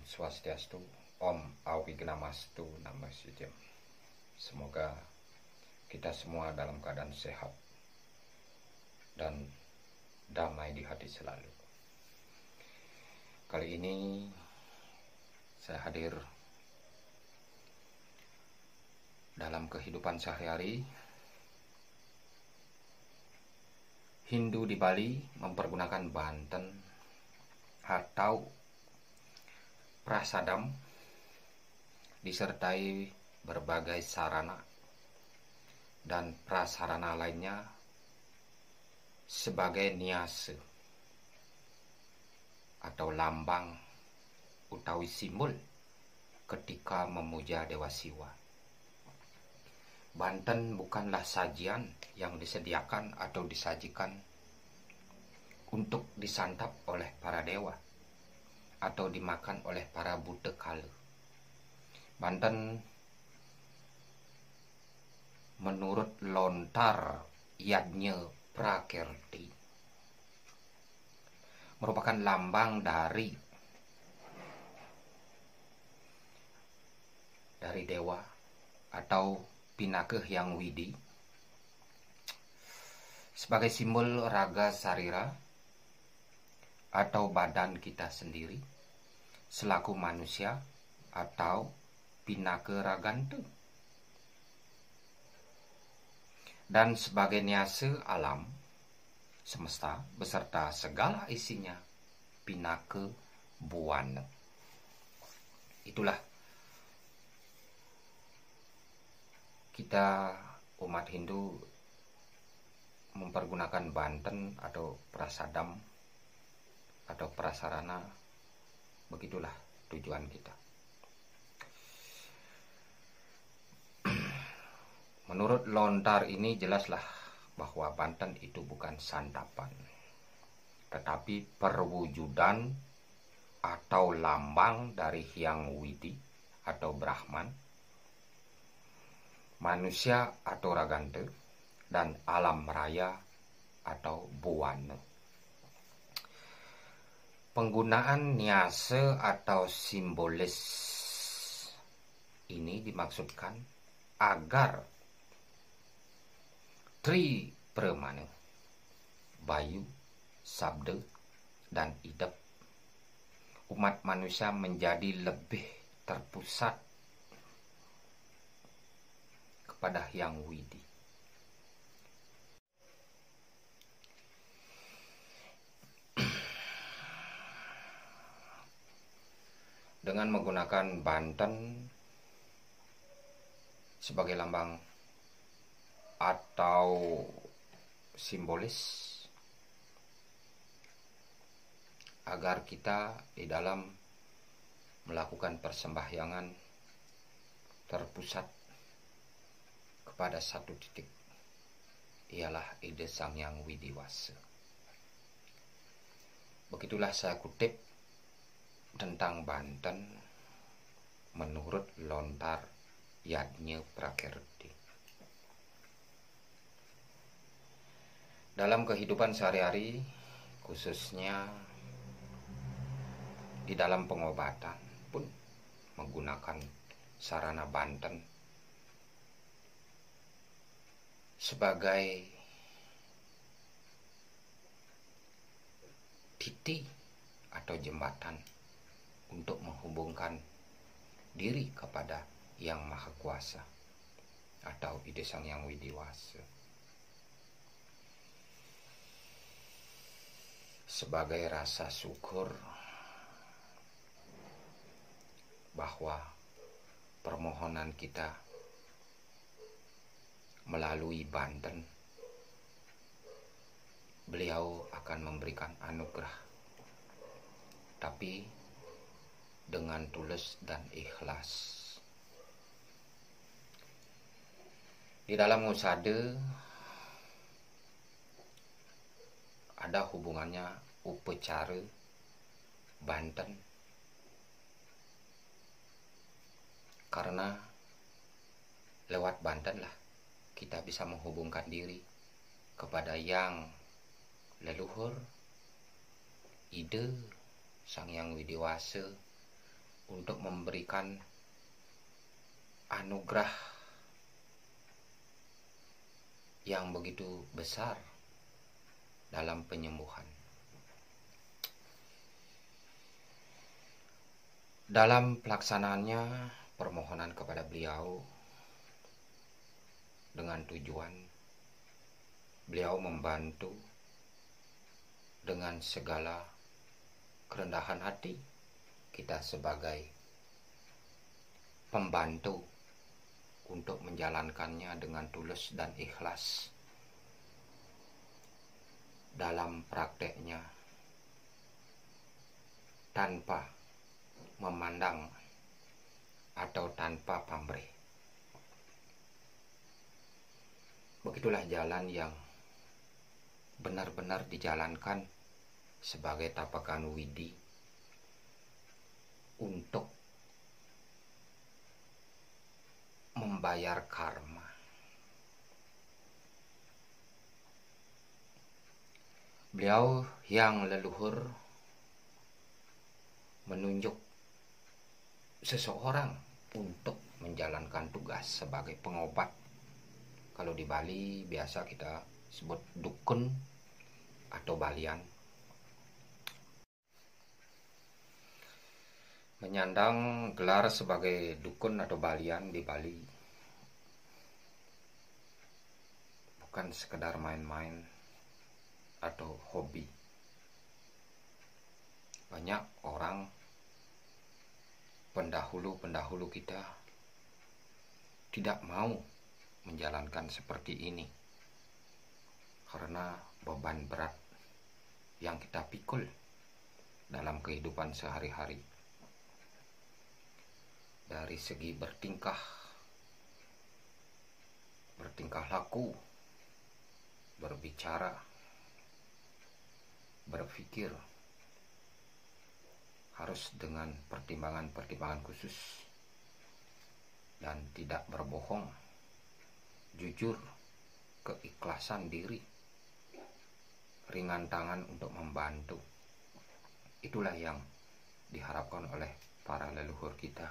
Swastiastu, Om Awignamastu, Namasidhyam. Semoga kita semua dalam keadaan sehat dan damai di hati selalu. Kali ini saya hadir dalam kehidupan sehari-hari. Hindu di Bali mempergunakan Banten atau prasadam disertai berbagai sarana dan prasarana lainnya sebagai niase atau lambang utawi simbol ketika memuja Dewa Siwa. Banten bukanlah sajian yang disediakan atau disajikan untuk disantap oleh para dewa atau dimakan oleh para buddha kala. Banten menurut lontar Yadnya Prakirti merupakan lambang dari dewa atau Pinaka Hyang Widi sebagai simbol raga sarira atau badan kita sendiri selaku manusia atau Pinaka Raganta, dan sebagai niase alam semesta beserta segala isinya Pinaka Buwana. Itulah kita umat Hindu mempergunakan Banten atau prasadam atau prasarana. Begitulah tujuan kita. Menurut lontar ini jelaslah bahwa Banten itu bukan santapan, tetapi perwujudan atau lambang dari Hyang Widi atau Brahman, manusia atau Raganta, dan alam raya atau Buwana. Penggunaan niase atau simbolis ini dimaksudkan agar Tri Pramana, Bayu, Sabda, dan Idep, umat manusia menjadi lebih terpusat kepada Hyang Widi. Dengan menggunakan Banten sebagai lambang atau simbolis agar kita di dalam melakukan persembahyangan terpusat kepada satu titik, ialah ide Sang Hyang Widiwasa. Begitulah saya kutip tentang Banten menurut lontar Yadnya Prakirti. Dalam kehidupan sehari-hari, khususnya di dalam pengobatan pun menggunakan sarana Banten sebagai titi atau jembatan untuk menghubungkan diri kepada Yang Maha Kuasa atau ide Sang Hyang Widiwasa, sebagai rasa syukur bahwa permohonan kita melalui Banten, beliau akan memberikan anugerah, tapi dengan tulus dan ikhlas. Di dalam ngusade ada hubungannya upacara Banten, karena lewat Banten lah kita bisa menghubungkan diri kepada yang leluhur, ide Sang Hyang Widiwasa, untuk memberikan anugerah yang begitu besar dalam penyembuhan. Dalam pelaksanaannya, permohonan kepada beliau dengan tujuan beliau membantu dengan segala kerendahan hati kita sebagai pembantu untuk menjalankannya dengan tulus dan ikhlas dalam prakteknya, tanpa memandang atau tanpa pamrih. Begitulah jalan yang benar-benar dijalankan sebagai tapakan widi untuk membayar karma. Beliau yang leluhur menunjuk seseorang untuk menjalankan tugas sebagai pengobat. Kalau di Bali biasa kita sebut dukun atau balian. Menyandang gelar sebagai dukun atau balian di Bali bukan sekedar main-main atau hobi. Banyak orang pendahulu kita tidak mau menjalankan seperti ini karena beban berat yang kita pikul dalam kehidupan sehari-hari. Dari segi bertingkah laku, berbicara, berpikir, harus dengan pertimbangan-pertimbangan khusus dan tidak berbohong, jujur, keikhlasan diri, ringan tangan untuk membantu. Itulah yang diharapkan oleh para leluhur kita.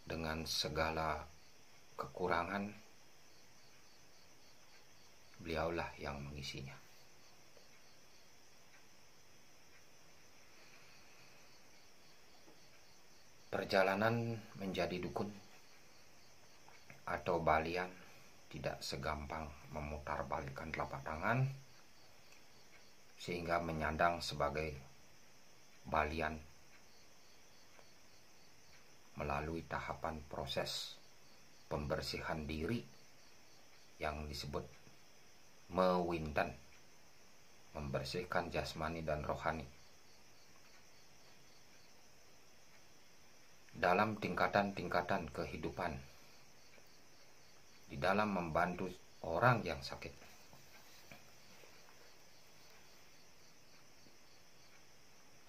Dengan segala kekurangan, beliaulah yang mengisinya. Perjalanan menjadi dukun atau balian tidak segampang memutarbalikkan telapak tangan sehingga menyandang sebagai balian melalui tahapan proses pembersihan diri yang disebut mewinten, membersihkan jasmani dan rohani. Dalam tingkatan-tingkatan kehidupan, di dalam membantu orang yang sakit,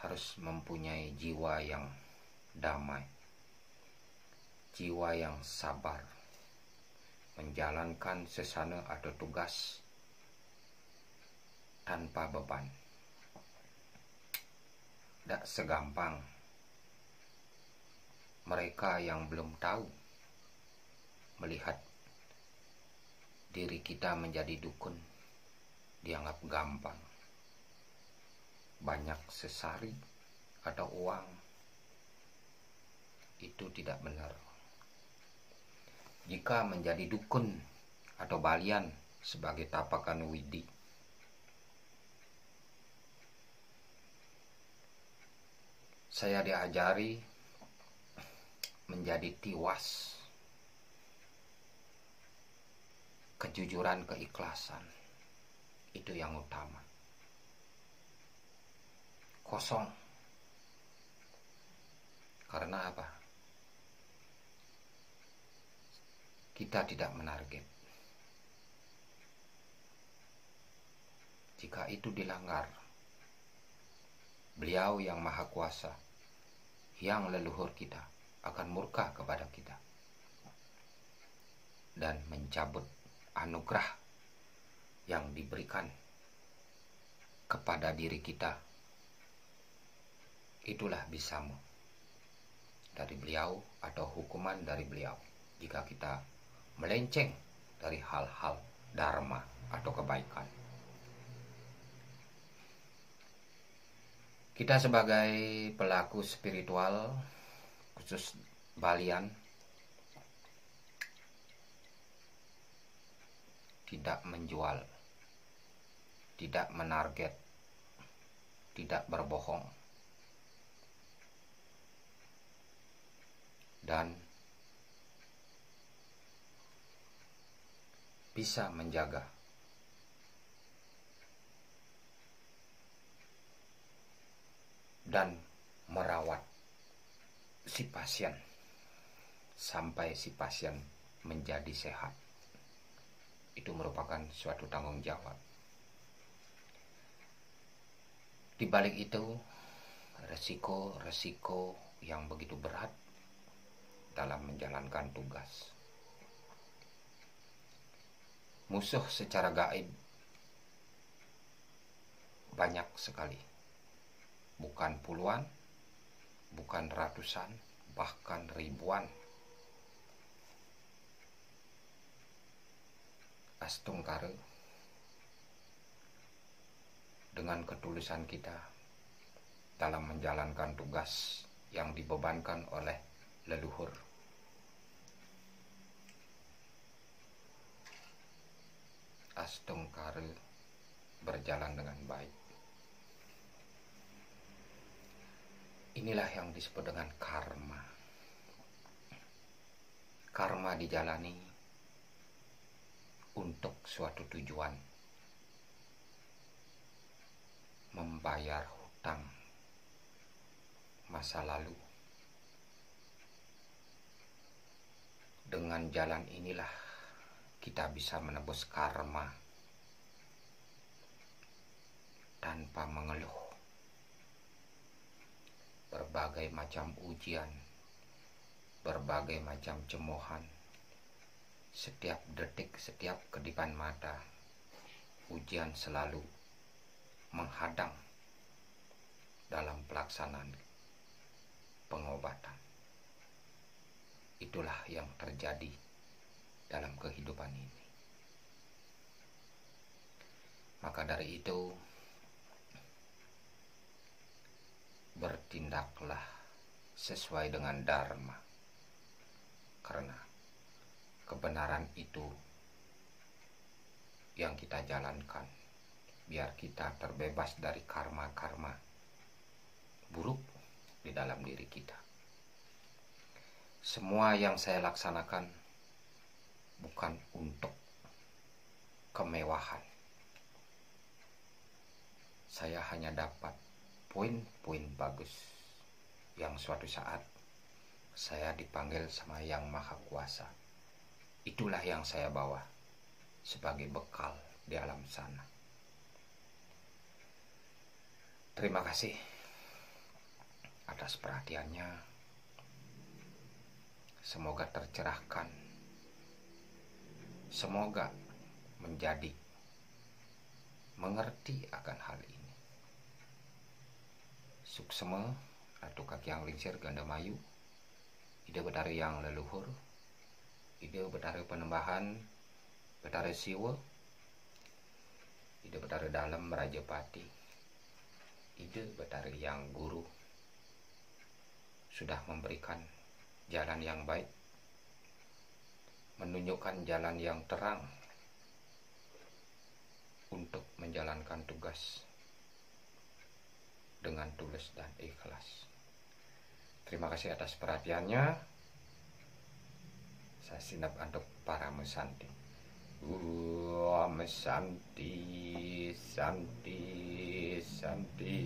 harus mempunyai jiwa yang damai, jiwa yang sabar, menjalankan sesana atau tugas tanpa beban. Tidak segampang mereka yang belum tahu melihat diri kita menjadi dukun dianggap gampang, banyak sesari atau uang. Itu tidak benar. Jika menjadi dukun atau balian sebagai tapakan widi, saya diajari menjadi tiwas, kejujuran, keikhlasan, itu yang utama. Kosong. Karena apa? Kita tidak menarget. Jika itu dilanggar, beliau yang maha kuasa, yang leluhur kita, akan murka kepada kita dan mencabut anugerah yang diberikan kepada diri kita. Itulah bisamu. dari beliau atau hukuman dari beliau jika kita melenceng dari hal-hal dharma atau kebaikan. Kita sebagai pelaku spiritual, khusus Balian, tidak menjual, tidak menarget, tidak berbohong, dan bisa menjaga dan merawat si pasien sampai si pasien menjadi sehat. Itu merupakan suatu tanggung jawab. Di balik itu, resiko-resiko yang begitu berat dalam menjalankan tugas. Musuh secara gaib banyak sekali. Bukan puluhan, bukan ratusan, bahkan ribuan. Astungkare, dengan ketulusan kita dalam menjalankan tugas yang dibebankan oleh leluhur, Astungkare berjalan dengan baik. Inilah yang disebut dengan karma. Karma dijalani untuk suatu tujuan, membayar hutang masa lalu. Dengan jalan inilah kita bisa menebus karma tanpa mengeluh. Berbagai macam ujian, berbagai macam cemoohan, setiap detik, setiap kedipan mata, ujian selalu menghadang dalam pelaksanaan pengobatan. Itulah yang terjadi dalam kehidupan ini. Maka dari itu, bertindaklah sesuai dengan dharma, karena kebenaran itu yang kita jalankan, biar kita terbebas dari karma-karma buruk di dalam diri kita. Semua yang saya laksanakan bukan untuk kemewahan. Saya hanya dapat poin-poin bagus yang suatu saat saya dipanggil sama Yang Maha Kuasa. Itulah yang saya bawa sebagai bekal di alam sana. Terima kasih atas perhatiannya. Semoga tercerahkan. Semoga menjadi mengerti akan hal ini. Suksema atau kaki yang lingsir ganda mayu, ide betari yang leluhur, ide betari penembahan, betari siwa, ide betari dalam Rajapati, ide betari yang guru sudah memberikan jalan yang baik, menunjukkan jalan yang terang untuk menjalankan tugas dengan tulus dan ikhlas. Terima kasih atas perhatiannya. Saya sinap untuk para mesanti. Mesanti, santi, santi.